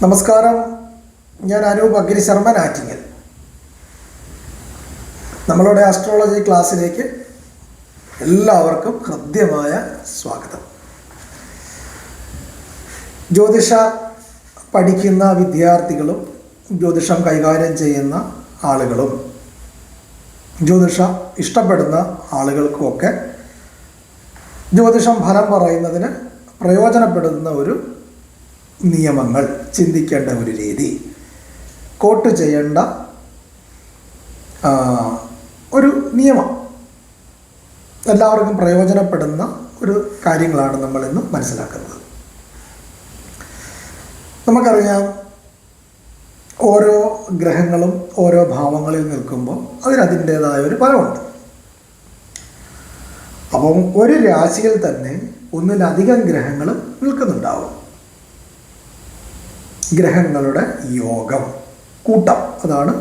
നമസ്കാരം, ഞാൻ അനൂപ് അഗ്നിശർമ്മൻ ആറ്റിങ്ങൽ. നമ്മളുടെ ആസ്ട്രോളജി ക്ലാസ്സിലേക്ക് എല്ലാവർക്കും ഹൃദ്യമായ സ്വാഗതം. ജ്യോതിഷ പഠിക്കുന്ന വിദ്യാർത്ഥികളും ജ്യോതിഷം കൈകാര്യം ചെയ്യുന്ന ആളുകളും ജ്യോതിഷം ഇഷ്ടപ്പെടുന്ന ആളുകൾക്കുമൊക്കെ ജ്യോതിഷം ഫലം പറയുന്നതിന് പ്രയോജനപ്പെടുന്ന ഒരു നിയമങ്ങൾ, ചിന്തിക്കേണ്ട ഒരു രീതി, കോട്ട് ചെയ്യേണ്ട ഒരു നിയമം, എല്ലാവർക്കും പ്രയോജനപ്പെടുന്ന ഒരു കാര്യങ്ങളാണ് നമ്മളിന്ന് മനസ്സിലാക്കുന്നത്. നമുക്കറിയാം, ഓരോ ഗ്രഹങ്ങളും ഓരോ ഭാവങ്ങളിൽ നിൽക്കുമ്പോൾ അതിനതിൻ്റേതായ ഒരു ഫലമുണ്ട്. അപ്പം ഒരു രാശിയിൽ തന്നെ ഒന്നിലധികം ഗ്രഹങ്ങൾ നിൽക്കുന്നുണ്ടാവും. ഗ്രഹങ്ങളുടെ യോഗം, കൂട്ടം, അതാണ്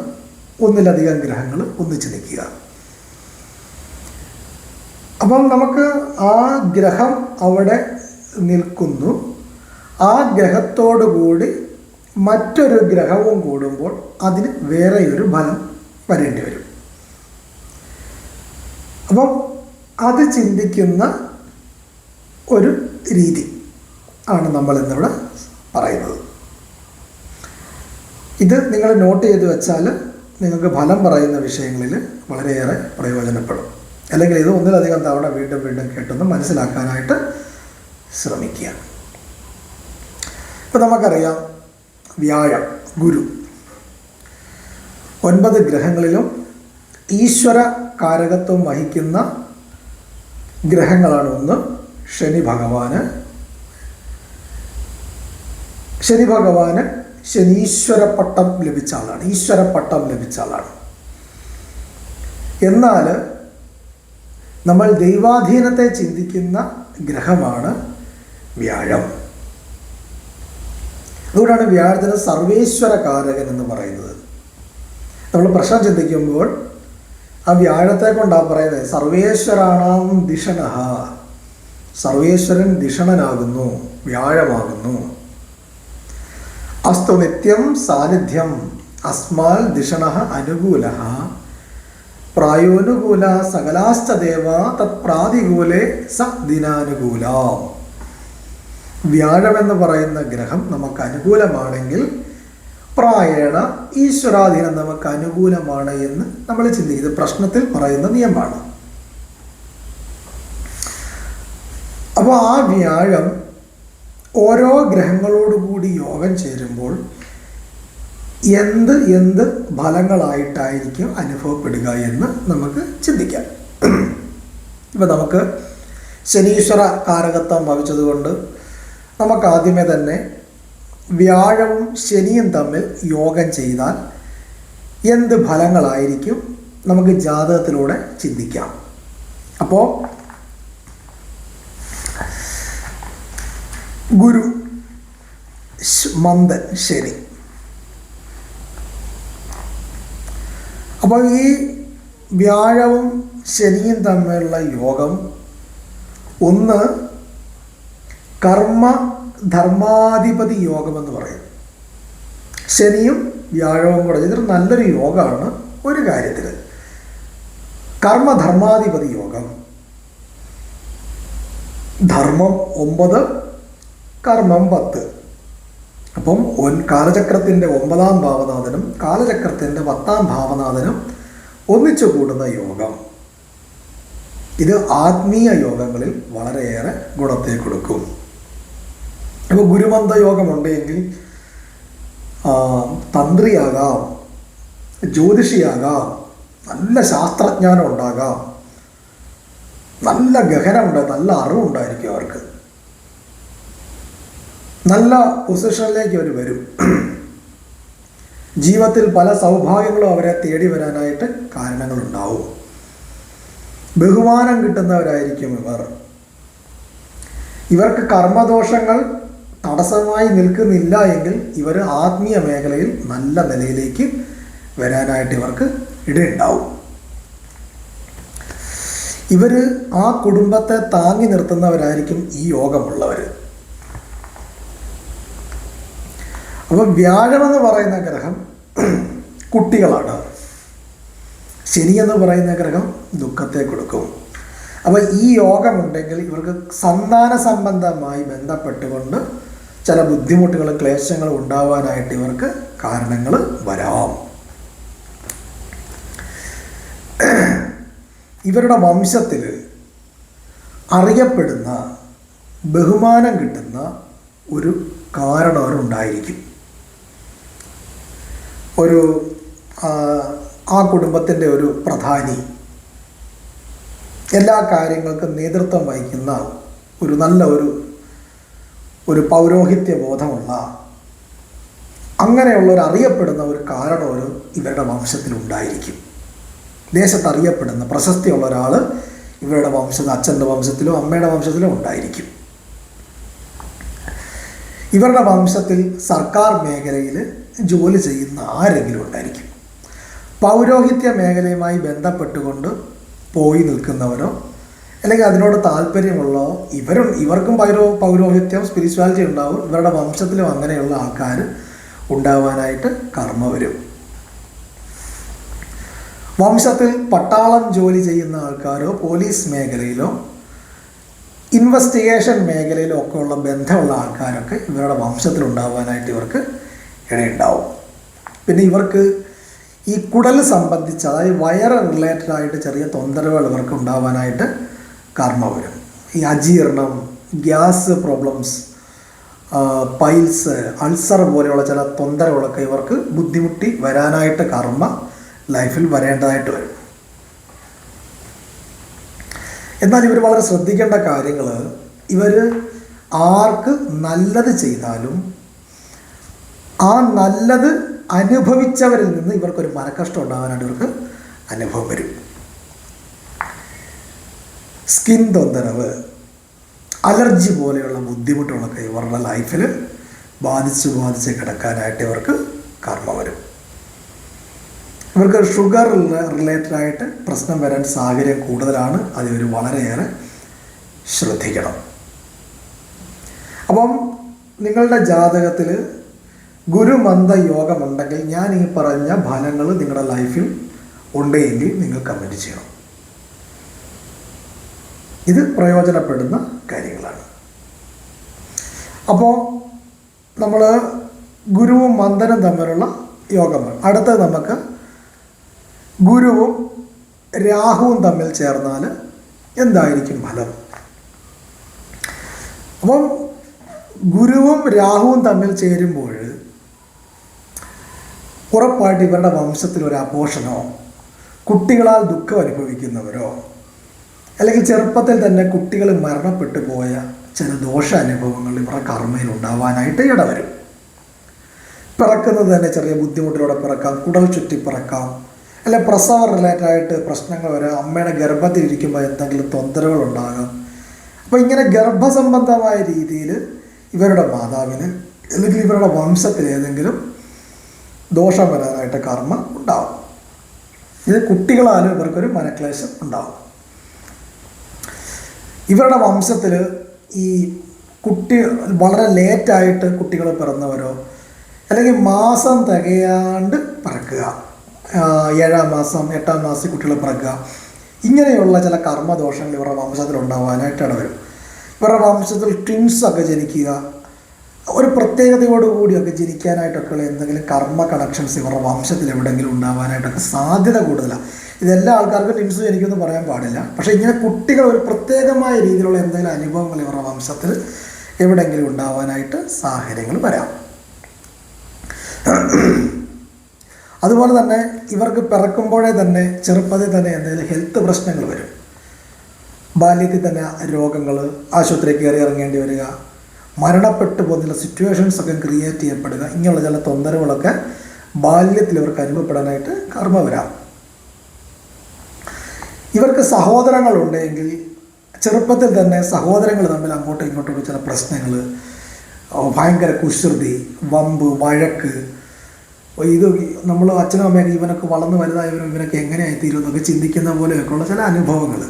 ഒന്നിലധികം ഗ്രഹങ്ങൾ ഒന്നിച്ച് നിൽക്കുക. അപ്പം നമുക്ക് ആ ഗ്രഹം അവിടെ നിൽക്കുന്നു, ആ ഗ്രഹത്തോടു കൂടി മറ്റൊരു ഗ്രഹവും കൂടുമ്പോൾ അതിന് വേറെയൊരു ഫലം വരേണ്ടി വരും. അപ്പം അത് ചിന്തിക്കുന്ന ഒരു രീതി ആണ് നമ്മൾ ഇന്നിവിടെ പറയുന്നത്. ഇത് നിങ്ങൾ നോട്ട് ചെയ്ത് വെച്ചാൽ നിങ്ങൾക്ക് ഫലം പറയുന്ന വിഷയങ്ങളിൽ വളരെയേറെ പ്രയോജനപ്പെടും. അല്ലെങ്കിൽ ഇത് ഒന്നിലധികം തവണ വീണ്ടും വീണ്ടും കേട്ടൊന്ന് മനസ്സിലാക്കാനായിട്ട് ശ്രമിക്കുക. ഇപ്പം നമുക്കറിയാം, വ്യാഴം, ഗുരു, 9 ഗ്രഹങ്ങളിലും ഈശ്വര കാരകത്വം വഹിക്കുന്ന ഗ്രഹങ്ങളാണ്. ഒന്ന് ശനി ഭഗവാന്. ശനീശ്വര പട്ടം ലഭിച്ച ആളാണ്, ഈശ്വര പട്ടം ലഭിച്ച ആളാണ്. എന്നാൽ നമ്മൾ ദൈവാധീനത്തെ ചിന്തിക്കുന്ന ഗ്രഹമാണ് വ്യാഴം. അതുകൊണ്ടാണ് വ്യാഴത്തിന് സർവേശ്വര കാരകൻ എന്ന് പറയുന്നത്. നമ്മൾ പ്രശ്നം ചിന്തിക്കുമ്പോൾ ആ വ്യാഴത്തെ കൊണ്ടാണ് പറയുന്നത് സർവേശ്വരാണാം ദിഷണഃ, സർവേശ്വരൻ ദിഷണനാകുന്നു, വ്യാഴമാകുന്നു. അസ്തു നിത്യം സാന്നിധ്യം അസ്മാൽ ദിഷണഃ അനുകൂലഃ പ്രായോനുകൂല സകലാശ്ച ദേവ തത് പ്രാതികൂലേ സ ദിനാനുകൂല. വ്യാഴമെന്ന് പറയുന്ന ഗ്രഹം നമുക്ക് അനുകൂലമാണെങ്കിൽ പ്രായേണ ഈശ്വരാധീനം നമുക്ക് അനുകൂലമാണ് എന്ന് നമ്മൾ ചിന്തിക്കുന്നത് പ്രശ്നത്തിൽ പറയുന്ന നിയമമാണ്. അപ്പോൾ ആ വ്യാഴം ഓരോ ഗ്രഹങ്ങളോടുകൂടി യോഗം ചേരുമ്പോൾ എന്ത് ഫലങ്ങളായിട്ടായിരിക്കും അനുഭവപ്പെടുക എന്ന് നമുക്ക് ചിന്തിക്കാം. ഇപ്പം നമുക്ക് ശനീശ്വര കാരകത്വം ഭവിച്ചതുകൊണ്ട് നമുക്ക് ആദ്യമേ തന്നെ വ്യാഴവും ശനിയും തമ്മിൽ യോഗം ചെയ്താൽ എന്ത് ഫലങ്ങളായിരിക്കും നമുക്ക് ജാതകത്തിലൂടെ ചിന്തിക്കാം. അപ്പോൾ ഗുരു, മന്ദൻ, ശനി. അപ്പോൾ ഈ വ്യാഴവും ശനിയും തമ്മിലുള്ള യോഗം ഒന്ന് കർമ്മ ധർമാധിപതി യോഗം എന്ന് പറയും. ശനിയും വ്യാഴവും കൂടെ ഇതൊരു നല്ലൊരു യോഗമാണ്. ഒരു കാര്യത്തിൽ കർമ്മധർമാധിപതി യോഗം, ധർമ്മം 9, കർമ്മം 10. അപ്പം കാലചക്രത്തിൻ്റെ 9ാം ഭാവനാഥനും കാലചക്രത്തിൻ്റെ 10ാം ഭാവനാഥനും ഒന്നിച്ചു കൂടുന്ന യോഗം, ഇത് ആത്മീയ യോഗങ്ങളിൽ വളരെയേറെ ഗുണത്തെ കൊടുക്കും. ഇപ്പോൾ ഗുരുമന്ത യോഗമുണ്ടെങ്കിൽ തന്ത്രിയാകാം, ജ്യോതിഷിയാകാം, നല്ല ശാസ്ത്രജ്ഞാനം ഉണ്ടാകാം, നല്ല ഗഹനമുണ്ട്, നല്ല അറിവുണ്ടായിരിക്കും അവർക്ക്, നല്ല പൊസിഷനിലേക്ക് അവർ വരും. ജീവിതത്തിൽ പല സൗഭാഗ്യങ്ങളും അവരെ തേടി വരാനായിട്ട് കാരണങ്ങളുണ്ടാവും. ബഹുമാനം കിട്ടുന്നവരായിരിക്കും ഇവർക്ക് കർമ്മദോഷങ്ങൾ തടസ്സമായി നിൽക്കുന്നില്ല എങ്കിൽ ഇവർ ആത്മീയ മേഖലയിൽ നല്ല നിലയിലേക്ക് വരാനായിട്ട് ഇവർക്ക് ഇടയുണ്ടാവും. ഇവർ ആ കുടുംബത്തെ താങ്ങി നിർത്തുന്നവരായിരിക്കും ഈ യോഗമുള്ളവർ. അപ്പോൾ വ്യാഴമെന്ന് പറയുന്ന ഗ്രഹം കുട്ടികളാണ്, ശനി എന്ന് പറയുന്ന ഗ്രഹം ദുഃഖത്തെ കൊടുക്കും. അപ്പോൾ ഈ യോഗമുണ്ടെങ്കിൽ ഇവർക്ക് സന്താന സംബന്ധമായി ബന്ധപ്പെട്ടുകൊണ്ട് ചില ബുദ്ധിമുട്ടുകളും ക്ലേശങ്ങളും ഉണ്ടാവാനായിട്ട് ഇവർക്ക് കാരണങ്ങൾ വരാം. ഇവരുടെ വംശത്തിൽ അറിയപ്പെടുന്ന ബഹുമാനം കിട്ടുന്ന ഒരു കാരണവരുണ്ടായിരിക്കും. ആ കുടുംബത്തിൻ്റെ ഒരു പ്രധാനി, എല്ലാ കാര്യങ്ങൾക്കും നേതൃത്വം വഹിക്കുന്ന ഒരു നല്ല ഒരു പൗരോഹിത്യ ബോധമുള്ള അങ്ങനെയുള്ള ഒരു അറിയപ്പെടുന്ന ഒരു കാരണവർ ഇവരുടെ വംശത്തിലുണ്ടായിരിക്കും. ദേശത്ത് അറിയപ്പെടുന്ന പ്രശസ്തിയുള്ള ഒരാൾ ഇവരുടെ വംശത്തിൽ, അച്ഛൻ്റെ വംശത്തിലോ അമ്മയുടെ വംശത്തിലോ ഉണ്ടായിരിക്കും. ഇവരുടെ വംശത്തിൽ സർക്കാർ മേഖലയിൽ ജോലി ചെയ്യുന്ന ആരെങ്കിലും ഉണ്ടായിരിക്കും. പൗരോഹിത്യ മേഖലയുമായി ബന്ധപ്പെട്ടുകൊണ്ട് പോയി നിൽക്കുന്നവരോ അല്ലെങ്കിൽ അതിനോട് താല്പര്യമുള്ളോ ഇവർക്കും പൗരോഹിത്യം സ്പിരിച്വാലിറ്റി ഉണ്ടാവും. ഇവരുടെ വംശത്തിലും അങ്ങനെയുള്ള ആൾക്കാർ ഉണ്ടാവാനായിട്ട് കർമ്മ വരും. വംശത്തിൽ പട്ടാളം ജോലി ചെയ്യുന്ന ആൾക്കാരോ പോലീസ് മേഖലയിലോ ഇൻവെസ്റ്റിഗേഷൻ മേഖലയിലോ ഒക്കെ ഉള്ള ബന്ധമുള്ള ആൾക്കാരൊക്കെ ഇവരുടെ വംശത്തിലുണ്ടാവാനായിട്ട് ഇവർക്ക് ഇടയുണ്ടാവും. പിന്നെ ഇവർക്ക് ഈ കുടൽ സംബന്ധിച്ച്, അതായത് വയറ് റിലേറ്റഡ് ആയിട്ട് ചെറിയ തൊന്തരവുകൾ ഇവർക്ക് ഉണ്ടാവാനായിട്ട് കർമ്മ വരും. ഈ അജീർണം, ഗ്യാസ് പ്രോബ്ലംസ്, പൈൽസ്, അൾസർ പോലെയുള്ള ചില തൊന്തരവുകളൊക്കെ ഇവർക്ക് ബുദ്ധിമുട്ടി വരാനായിട്ട് കർമ്മ ലൈഫിൽ വരേണ്ടതായിട്ട് വരും. എന്നാൽ ഇവർ വളരെ ശ്രദ്ധിക്കേണ്ട കാര്യങ്ങൾ, ഇവർ ആർക്ക് നല്ലത് ചെയ്താലും ആ നല്ലത് അനുഭവിച്ചവരിൽ നിന്ന് ഇവർക്കൊരു മനക്കഷ്ടം ഉണ്ടാകാനായിട്ട് ഇവർക്ക് അനുഭവം വരും. സ്കിൻ തൊന്തരവ്, അലർജി പോലെയുള്ള ബുദ്ധിമുട്ടുകളൊക്കെ ഇവരുടെ ലൈഫിൽ ബാധിച്ച് കിടക്കാനായിട്ട് ഇവർക്ക് കർമ്മ വരും. ഇവർക്ക് ഷുഗർ റിലേറ്റഡ് ആയിട്ട് പ്രശ്നം വരാൻ സാഹചര്യം കൂടുതലാണ്. അത് ഇവർ വളരെയേറെ ശ്രദ്ധിക്കണം. അപ്പം നിങ്ങളുടെ ജാതകത്തിൽ ഗുരുമന്ദ യോഗമുണ്ടെങ്കിൽ ഞാൻ ഈ പറഞ്ഞ ഫലങ്ങൾ നിങ്ങളുടെ ലൈഫിൽ ഉണ്ടെങ്കിൽ നിങ്ങൾ കമൻറ്റ് ചെയ്യണം. ഇത് പ്രയോജനപ്പെടുന്ന കാര്യങ്ങളാണ്. അപ്പോൾ നമ്മൾ ഗുരുവും മന്ദനും തമ്മിലുള്ള യോഗമാണ്. അടുത്തത് നമുക്ക് ഗുരുവും രാഹുവും തമ്മിൽ ചേർന്നാൽ എന്തായിരിക്കും ഫലം? അപ്പം ഗുരുവും രാഹുവും തമ്മിൽ ചേരുമ്പോൾ ഉറപ്പായിട്ട് ഇവരുടെ വംശത്തിൽ ഒരു അപോഷണോ, കുട്ടികളാൽ ദുഃഖം അനുഭവിക്കുന്നവരോ, അല്ലെങ്കിൽ ചെറുപ്പത്തിൽ തന്നെ കുട്ടികൾ മരണപ്പെട്ടു പോയ ചില ദോഷാനുഭവങ്ങൾ ഇവരുടെ കർമ്മയിൽ ഉണ്ടാവാനായിട്ട് ഇടവരും. പിറക്കുന്നത് തന്നെ ചെറിയ ബുദ്ധിമുട്ടിലൂടെ പിറക്കാം, കുടൽ ചുറ്റി പിറക്കാം, അല്ലെ പ്രസവ റിലേറ്റഡായിട്ട് പ്രശ്നങ്ങൾ വരാം, അമ്മയുടെ ഗർഭത്തിലിരിക്കുമ്പോൾ എന്തെങ്കിലും തൊന്തരവുകൾ ഉണ്ടാകാം. അപ്പോൾ ഇങ്ങനെ ഗർഭസംബന്ധമായ രീതിയിൽ ഇവരുടെ മാതാവിന് അല്ലെങ്കിൽ ഇവരുടെ വംശത്തിൽ ഏതെങ്കിലും ദോഷം വരാനായിട്ട് കർമ്മ ഉണ്ടാവും. ഇത് കുട്ടികളാലും ഇവർക്കൊരു മനക്ലേശം ഉണ്ടാവും. ഇവരുടെ വംശത്തിൽ ഈ വളരെ ലേറ്റായിട്ട് കുട്ടികൾ പിറന്നവരോ അല്ലെങ്കിൽ മാസം തികയാണ്ട് പിറക്കുക, 7-ാം മാസം 8-ാം മാസത്തിൽ കുട്ടികൾ പിറക്കുക, ഇങ്ങനെയുള്ള ചില കർമ്മദോഷങ്ങൾ ഇവരുടെ വംശത്തിൽ ഉണ്ടാവാനായിട്ട് ഇടവരും. ഇവരുടെ വംശത്തിൽ ട്വിൻസൊക്കെ ജനിക്കുക, ഒരു പ്രത്യേകതയോടുകൂടിയൊക്കെ ജനിക്കാനായിട്ടൊക്കെയുള്ള എന്തെങ്കിലും കർമ്മ കണക്ഷൻസ് ഇവരുടെ വംശത്തിൽ എവിടെയെങ്കിലും ഉണ്ടാവാനായിട്ടൊക്കെ സാധ്യത കൂടുതലാണ്. ഇതെല്ലാ ആൾക്കാർക്കും ട്വിൻസ് ജനിക്കുമെന്ന് പറയാൻ പാടില്ല. പക്ഷേ ഇങ്ങനെ കുട്ടികൾ ഒരു പ്രത്യേകമായ രീതിയിലുള്ള എന്തെങ്കിലും അനുഭവങ്ങൾ ഇവരുടെ വംശത്തിൽ എവിടെയെങ്കിലും ഉണ്ടാവാനായിട്ട് സാഹചര്യങ്ങൾ വരാം. അതുപോലെ തന്നെ ഇവർക്ക് പിറക്കുമ്പോഴേ തന്നെ ചെറുപ്പത്തിൽ തന്നെ എന്തെങ്കിലും ഹെൽത്ത് പ്രശ്നങ്ങൾ വരും. ബാല്യത്തിൽ തന്നെ രോഗങ്ങൾ, ആശുപത്രിയിൽ കയറി ഇറങ്ങേണ്ടി വരിക, മരണപ്പെട്ടു പോകുന്ന സിറ്റുവേഷൻസൊക്കെ ക്രിയേറ്റ് ചെയ്യപ്പെടുക, ഇങ്ങനെയുള്ള ചില തൊന്തരവുകളൊക്കെ ബാല്യത്തിൽ ഇവർക്ക് അനുഭവപ്പെടാനായിട്ട് കർമ്മ വരാം. ഇവർക്ക് സഹോദരങ്ങളുണ്ടെങ്കിൽ ചെറുപ്പത്തിൽ തന്നെ സഹോദരങ്ങൾ തമ്മിൽ അങ്ങോട്ടും ഇങ്ങോട്ടും ചില പ്രശ്നങ്ങൾ, ഭയങ്കര കുസൃതി, വമ്പ്, വഴക്ക്, ഇത് നമ്മൾ അച്ഛനും അമ്മയൊക്കെ ഇവനൊക്കെ വളർന്ന് വലുതായവരും ഇവനൊക്കെ എങ്ങനെയായിത്തീരും എന്നൊക്കെ ചിന്തിക്കുന്ന പോലെയൊക്കെയുള്ള ചില അനുഭവങ്ങൾ,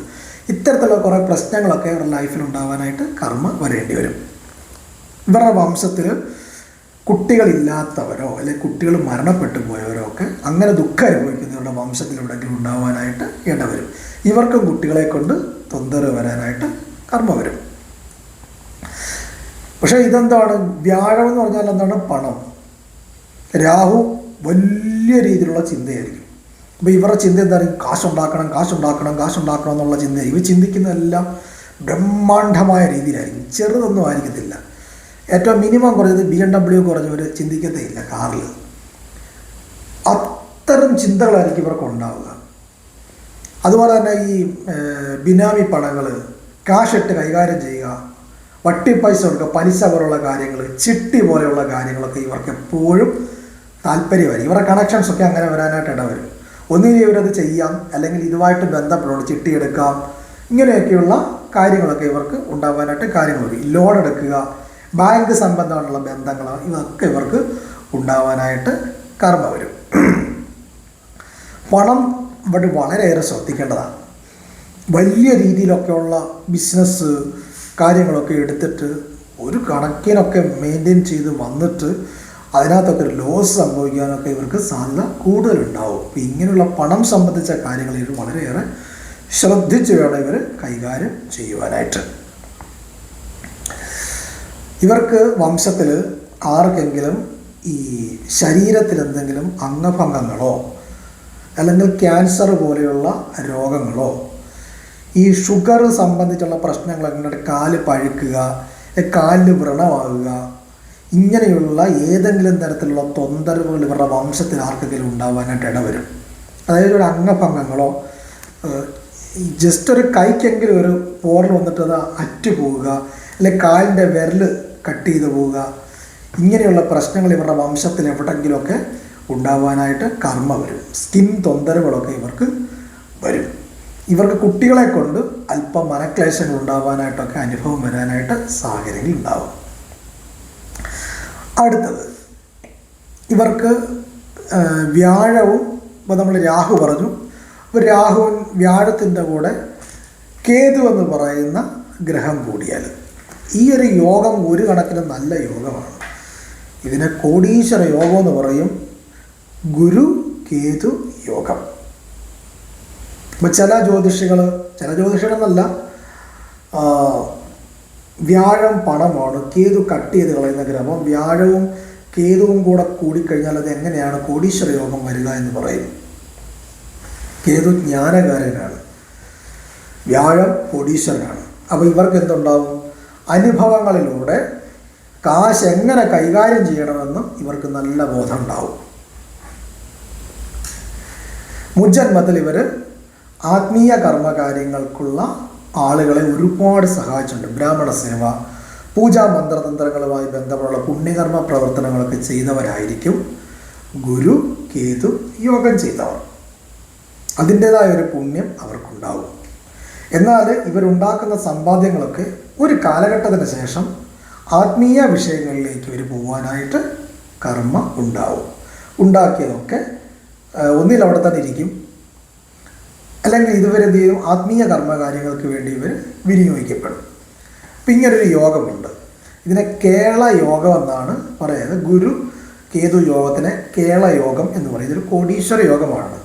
ഇത്തരത്തിലുള്ള കുറേ പ്രശ്നങ്ങളൊക്കെ ഇവരുടെ ലൈഫിൽ ഉണ്ടാവാനായിട്ട് കർമ്മ വരേണ്ടി വരും. ഇവരുടെ വംശത്തിൽ കുട്ടികളില്ലാത്തവരോ അല്ലെങ്കിൽ കുട്ടികൾ മരണപ്പെട്ടു പോയവരോ ഒക്കെ അങ്ങനെ ദുഃഖം അനുഭവിക്കുന്നവരുടെ വംശത്തിൽ എവിടെയെങ്കിലും ഉണ്ടാവാനായിട്ട് ഇടവരും. ഇവർക്കും കുട്ടികളെ കൊണ്ട് തൊന്തരവ് വരാനായിട്ട് കർമ്മ വരും. പക്ഷേ ഇതെന്താണ്? വ്യാഴം എന്ന് പറഞ്ഞാൽ എന്താണ്? പണം. രാഹു വലിയ രീതിയിലുള്ള ചിന്തയായിരിക്കും. അപ്പോൾ ഇവരുടെ ചിന്ത എന്തായിരിക്കും? കാശുണ്ടാക്കണം, കാശുണ്ടാക്കണം, കാശുണ്ടാക്കണം എന്നുള്ള ചിന്തയായിരിക്കും. ഇവർ ചിന്തിക്കുന്നതെല്ലാം ബ്രഹ്മാണ്ഡമായ രീതിയിലായിരിക്കും, ചെറുതൊന്നും ആയിരിക്കത്തില്ല. ഏറ്റവും മിനിമം കുറഞ്ഞത് BMW കുറഞ്ഞവർ ചിന്തിക്കത്തേ ഇല്ല കാറിൽ. അത്തരം ചിന്തകളായിരിക്കും ഇവർക്ക് ഉണ്ടാവുക. അതുപോലെ തന്നെ ഈ ബിനാമി പണങ്ങൾ, കാശിട്ട് കൈകാര്യം ചെയ്യുക, വട്ടിപ്പൈസ കൊടുക്കുക, പലിശ പോലുള്ള കാര്യങ്ങൾ, ചിട്ടി പോലെയുള്ള കാര്യങ്ങളൊക്കെ ഇവർക്ക് എപ്പോഴും താല്പര്യമായിരിക്കും. ഇവരുടെ കണക്ഷൻസൊക്കെ അങ്ങനെ വരാനായിട്ട് ഇടവരും. ഒന്നുകിൽ ഇവരത് ചെയ്യാം, അല്ലെങ്കിൽ ഇതുമായിട്ട് ബന്ധപ്പെടണം, ചിട്ടി എടുക്കാം, ഇങ്ങനെയൊക്കെയുള്ള കാര്യങ്ങളൊക്കെ ഇവർക്ക് ഉണ്ടാകാനായിട്ട് കാര്യങ്ങൾ വരും. ലോൺ എടുക്കുക, ബാങ്ക് സംബന്ധമായിട്ടുള്ള ബന്ധങ്ങൾ, ഇതൊക്കെ ഇവർക്ക് ഉണ്ടാവാനായിട്ട് കർമ്മ വരും. പണം ഇവിടെ വളരെയേറെ ശ്രദ്ധിക്കേണ്ടതാണ്. വലിയ രീതിയിലൊക്കെയുള്ള ബിസിനസ് കാര്യങ്ങളൊക്കെ എടുത്തിട്ട് ഒരു കണക്കിനൊക്കെ മെയിൻറ്റെയിൻ ചെയ്ത് വന്നിട്ട് അതിനകത്തൊക്കെ ഒരു ലോസ് സംഭവിക്കാനൊക്കെ ഇവർക്ക് സാധ്യത കൂടുതലുണ്ടാവും. അപ്പോൾ ഇങ്ങനെയുള്ള പണം സംബന്ധിച്ച കാര്യങ്ങൾ ഇവർ വളരെയേറെ ശ്രദ്ധിച്ച് വേണം ഇവർ കൈകാര്യം ചെയ്യുവാനായിട്ട്. ഇവർക്ക് വംശത്തിൽ ആർക്കെങ്കിലും ഈ ശരീരത്തിൽ എന്തെങ്കിലും അംഗഭംഗങ്ങളോ അല്ലെങ്കിൽ ക്യാൻസർ പോലെയുള്ള രോഗങ്ങളോ ഈ ഷുഗർ സംബന്ധിച്ചുള്ള പ്രശ്നങ്ങളൊക്കെ, കാല് പഴുക്കുക, കാലിന് വ്രണമാകുക, ഇങ്ങനെയുള്ള ഏതെങ്കിലും തരത്തിലുള്ള തൊന്തരവുകൾ ഇവരുടെ വംശത്തിൽ ആർക്കെങ്കിലും ഉണ്ടാവാനായിട്ട് ഇടവരും. അതായത് ഒരു അംഗഭംഗങ്ങളോ, ജസ്റ്റ് ഒരു കൈക്കെങ്കിലും ഒരു പോറൽ വന്നിട്ട് അത് അറ്റുപോവുക, അല്ലെങ്കിൽ കാലിൻ്റെ വിരൽ കട്ട് ചെയ്ത് പോവുക, ഇങ്ങനെയുള്ള പ്രശ്നങ്ങൾ ഇവരുടെ വംശത്തിൽ എവിടെയെങ്കിലുമൊക്കെ ഉണ്ടാവാനായിട്ട് കർമ്മ വരും. സ്കിൻ തൊന്തരവുകളൊക്കെ ഇവർക്ക് വരും. ഇവർക്ക് കുട്ടികളെ കൊണ്ട് അല്പം മനക്ലേശങ്ങൾ ഉണ്ടാവാനായിട്ടൊക്കെ അനുഭവം വരാനായിട്ട് സാഹചര്യങ്ങൾ ഉണ്ടാവും. അടുത്തത് ഇവർക്ക് വ്യാഴവും, ഇപ്പോൾ നമ്മൾ രാഹു പറഞ്ഞു, അപ്പോൾ രാഹുവും വ്യാഴത്തിൻ്റെ കൂടെ കേതു എന്ന് പറയുന്ന ഗ്രഹം കൂടിയാൽ ഈ ഒരു യോഗം ഒരു കണക്കിന് നല്ല യോഗമാണ്. ഇതിനെ കോടീശ്വര യോഗം എന്ന് പറയും, ഗുരു കേതു യോഗം. അപ്പോൾ ചില ജ്യോതിഷികളെന്നല്ല, വ്യാഴം പണമാണ്, കേതു കട്ട് ചെയ്ത് കളയുന്ന ഗ്രഹം. വ്യാഴവും കേതുവും കൂടെ കൂടിക്കഴിഞ്ഞാൽ അത് എങ്ങനെയാണ് കോടീശ്വര യോഗം വരിക എന്ന് പറയും. കേതു ജ്ഞാനകാരനാണ്, വ്യാഴം കോടീശ്വരനാണ്. അപ്പോൾ ഇവർക്ക് എന്തുണ്ടാവും? അനുഭവങ്ങളിലൂടെ കാശ് എങ്ങനെ കൈകാര്യം ചെയ്യണമെന്ന് ഇവർക്ക് നല്ല ബോധം ഉണ്ടാവും. മുജ്ജന്മത്തിൽ ഇവർ ആത്മീയ കർമ്മകാര്യങ്ങൾക്കുള്ള ആളുകളെ ഒരുപാട് സഹായിച്ചിട്ടുണ്ട്. ബ്രാഹ്മണ സേവ, പൂജാ മന്ത്രതന്ത്രങ്ങളുമായി ബന്ധപ്പെട്ടുള്ള പുണ്യകർമ്മ പ്രവർത്തനങ്ങളൊക്കെ ചെയ്തവരായിരിക്കും ഗുരു കേതു യോഗം ചെയ്തവർ. അതിൻ്റേതായ ഒരു പുണ്യം അവർക്കുണ്ടാവും. എന്നാൽ ഇവരുണ്ടാക്കുന്ന സമ്പാദ്യങ്ങളൊക്കെ ഒരു കാലഘട്ടത്തിന് ശേഷം ആത്മീയ വിഷയങ്ങളിലേക്ക് ഇവർ പോകാനായിട്ട് കർമ്മ ഉണ്ടാവും. ഉണ്ടാക്കിയതൊക്കെ ഒന്നിൽ അവിടെ തന്നെ ഇരിക്കും, അല്ലെങ്കിൽ ഇതുവരെ എന്ത് ചെയ്യും? ആത്മീയ കർമ്മകാര്യങ്ങൾക്ക് വേണ്ടി ഇവർ വിനിയോഗിക്കപ്പെടും. അപ്പം ഇങ്ങനൊരു യോഗമുണ്ട്. ഇതിനെ കേള യോഗം എന്നാണ് പറയുന്നത്. ഗുരു കേതു യോഗത്തിനെ കേള യോഗം എന്ന് പറയുന്നത് ഒരു കോടീശ്വര യോഗമാണ്.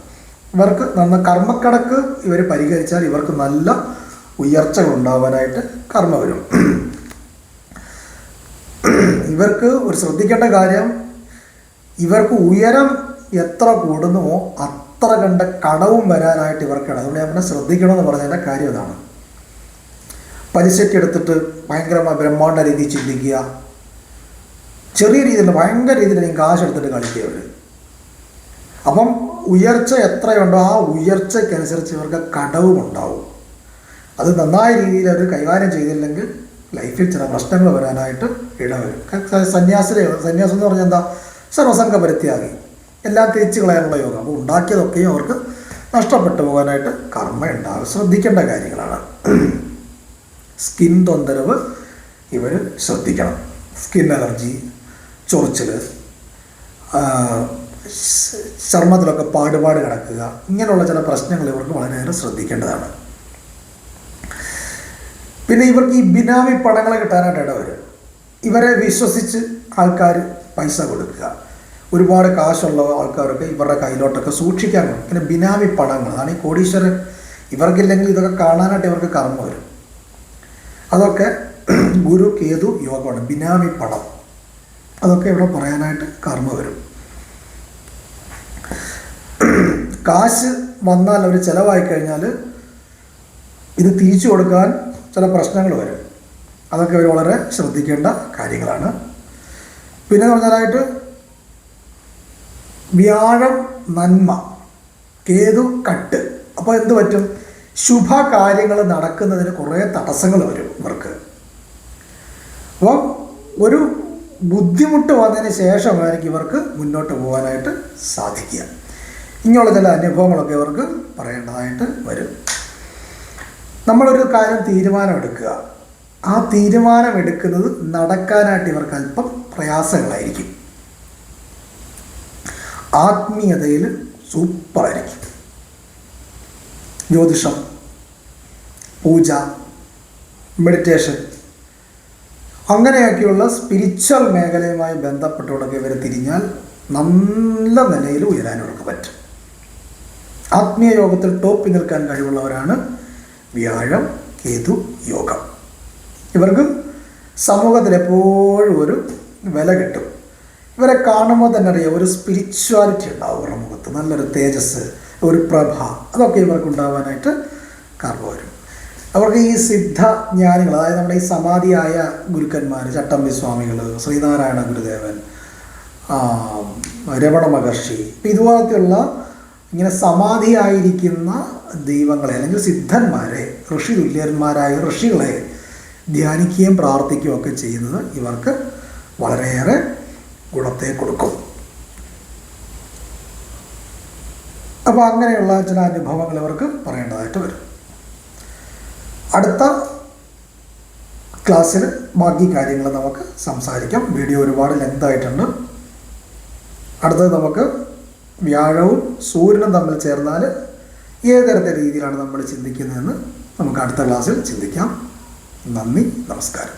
ഇവർക്ക് കർമ്മക്കണക്ക് ഇവർ പരിഹരിച്ചാൽ ഇവർക്ക് നല്ല ഉയർച്ചകൾ ഉണ്ടാവാനായിട്ട് കർമ്മ വരും. ഇവർക്ക് ഒരു ശ്രദ്ധിക്കേണ്ട കാര്യം, ഇവർക്ക് ഉയരം എത്ര കൂടുന്നുവോ അത്ര കണ്ട കടവും വരാനായിട്ട് ഇവർക്കാണ്. അതുകൊണ്ട് ഞാൻ പറഞ്ഞാൽ ശ്രദ്ധിക്കണമെന്ന് പറഞ്ഞതിൻ്റെ കാര്യം ഇതാണ്. പലിശയ്ക്ക് എടുത്തിട്ട് ഭയങ്കരമായ ബ്രഹ്മാണ്ഡ രീതിയിൽ ചിന്തിക്കുക, ചെറിയ രീതിയിൽ ഭയങ്കര രീതിയിൽ കാശ് എടുത്തിട്ട് കളിക്കുക ഇവർ. അപ്പം ഉയർച്ച എത്രയുണ്ടോ ആ ഉയർച്ചയ്ക്കനുസരിച്ച് ഇവർക്ക് കടവും ഉണ്ടാവും. അത് നന്നായ രീതിയിൽ അവർ കൈകാര്യം ചെയ്തില്ലെങ്കിൽ ലൈഫിൽ ചില പ്രശ്നങ്ങൾ വരാനായിട്ട് ഇടവരും. സന്യാസം എന്ന് പറഞ്ഞാൽ എന്താ? സർവസംഘ പരിത്യാഗി, എല്ലാം തിരിച്ചു കളയാനുള്ള യോഗം. അപ്പോൾ ഉണ്ടാക്കിയതൊക്കെയും അവർക്ക് നഷ്ടപ്പെട്ടു പോകാനായിട്ട് കർമ്മ ഉണ്ടാകും. ശ്രദ്ധിക്കേണ്ട കാര്യങ്ങളാണ്. സ്കിൻ തൊന്തരവ് ഇവർ ശ്രദ്ധിക്കണം. സ്കിൻ അലർജി, ചൊറിച്ചിൽ, ചർമ്മത്തിലൊക്കെ പാടുപാട് കിടക്കുക, ഇങ്ങനെയുള്ള ചില പ്രശ്നങ്ങൾ ഇവർക്ക് വളരെയേറെ ശ്രദ്ധിക്കേണ്ടതാണ്. പിന്നെ ഇവർക്ക് ഈ ബിനാമി പണങ്ങൾ കിട്ടാനായിട്ട് ഇടവരും. ഇവരെ വിശ്വസിച്ച് ആൾക്കാർ പൈസ കൊടുക്കുക. ഒരുപാട് കാശുള്ള ആൾക്കാരൊക്കെ ഇവരുടെ കയ്യിലോട്ടൊക്കെ സൂക്ഷിക്കാൻ കൊടുക്കും. പിന്നെ ബിനാമി പണങ്ങൾ, അതാണ് ഈ കോടീശ്വരൻ. ഇവർക്കില്ലെങ്കിൽ ഇതൊക്കെ കാണാനായിട്ട് ഇവർക്ക് കർമ്മ വരും. അതൊക്കെ ഗുരു കേതു യോഗമാണ്. ബിനാമി പണം അതൊക്കെ ഇവിടെ പറയാനായിട്ട് കർമ്മ വരും. കാശ് വന്നാൽ അവർ ചിലവായി കഴിഞ്ഞാൽ ഇത് തിരിച്ചു കൊടുക്കാൻ ചില പ്രശ്നങ്ങൾ വരും. അതൊക്കെ അവർ വളരെ ശ്രദ്ധിക്കേണ്ട കാര്യങ്ങളാണ്. പിന്നെ പറഞ്ഞാലായിട്ട് വ്യാഴം നന്മ, കേതു കട്ട്. അപ്പോൾ എന്ത് പറ്റും? ശുഭകാര്യങ്ങൾ നടക്കുന്നതിന് കുറേ തടസ്സങ്ങൾ വരും ഇവർക്ക്. അപ്പോൾ ഒരു ബുദ്ധിമുട്ട് വന്നതിന് ശേഷമായിരിക്കും ഇവർക്ക് മുന്നോട്ട് പോകാനായിട്ട് സാധിക്കുക. ഇങ്ങനെയുള്ള ചില അനുഭവങ്ങളൊക്കെ ഇവർക്ക് പറയേണ്ടതായിട്ട് വരും. നമ്മളൊരു കാര്യം തീരുമാനമെടുക്കുക, ആ തീരുമാനമെടുക്കുന്നത് നടക്കാനായിട്ട് ഇവർക്ക് അല്പം പ്രയാസങ്ങളായിരിക്കും. ആത്മീയതയിൽ സൂപ്പറായിരിക്കും. ജ്യോതിഷം, പൂജ, മെഡിറ്റേഷൻ അങ്ങനെയൊക്കെയുള്ള സ്പിരിച്വൽ മേഖലയുമായി ബന്ധപ്പെട്ടുകൊണ്ടൊക്കെ ഇവർ തിരിഞ്ഞാൽ നല്ല നിലയിൽ ഉയരാൻ ഇവർക്ക് പറ്റും. ആത്മീയ യോഗത്തിൽ ടോപ്പിൽ നിൽക്കാൻ കഴിവുള്ളവരാണ് വ്യാഴം കേതു യോഗം. ഇവർക്ക് സമൂഹത്തിൽ എപ്പോഴും ഒരു വില കിട്ടും. ഇവരെ കാണുമ്പോൾ തന്നെ അറിയാം, ഒരു സ്പിരിച്വാലിറ്റി ഉണ്ടാവും ഇവരുടെ മുഖത്ത്, നല്ലൊരു തേജസ്, ഒരു പ്രഭ, അതൊക്കെ ഇവർക്ക് ഉണ്ടാവാനായിട്ട് കാരണം വരും. അവർക്ക് ഈ സിദ്ധജ്ഞാനികൾ, അതായത് നമ്മുടെ ഈ സമാധിയായ ഗുരുക്കന്മാർ, ചട്ടമ്പി സ്വാമികൾ, ശ്രീനാരായണ ഗുരുദേവൻ, രമണ മഹർഷി, ഇതുപോലത്തെയുള്ള ഇങ്ങനെ സമാധിയായിരിക്കുന്ന ദൈവങ്ങളെ അല്ലെങ്കിൽ സിദ്ധന്മാരെ, ഋഷി തുല്യന്മാരായ ഋഷികളെ ധ്യാനിക്കുകയും പ്രാർത്ഥിക്കുകയും ഒക്കെ ചെയ്യുന്നത് ഇവർക്ക് വളരെയേറെ ഗുണത്തെ കൊടുക്കും. അപ്പോൾ അങ്ങനെയുള്ള ചില അനുഭവങ്ങൾ ഇവർക്ക് പറയേണ്ടതായിട്ട് വരും. അടുത്ത ക്ലാസ്സിൽ ബാക്കി കാര്യങ്ങൾ നമുക്ക് സംസാരിക്കാം. വീഡിയോ ഒരുപാട് ലെങ്ത് ആയിട്ടുണ്ട്. അടുത്തത് നമുക്ക് വ്യാഴവും സൂര്യനും തമ്മിൽ ചേർന്നാൽ ഏത് തരത്തെ രീതിയിലാണ് നമ്മൾ ചിന്തിക്കുന്നതെന്ന് നമുക്ക് അടുത്ത ക്ലാസ്സിൽ ചിന്തിക്കാം. നന്ദി, നമസ്കാരം.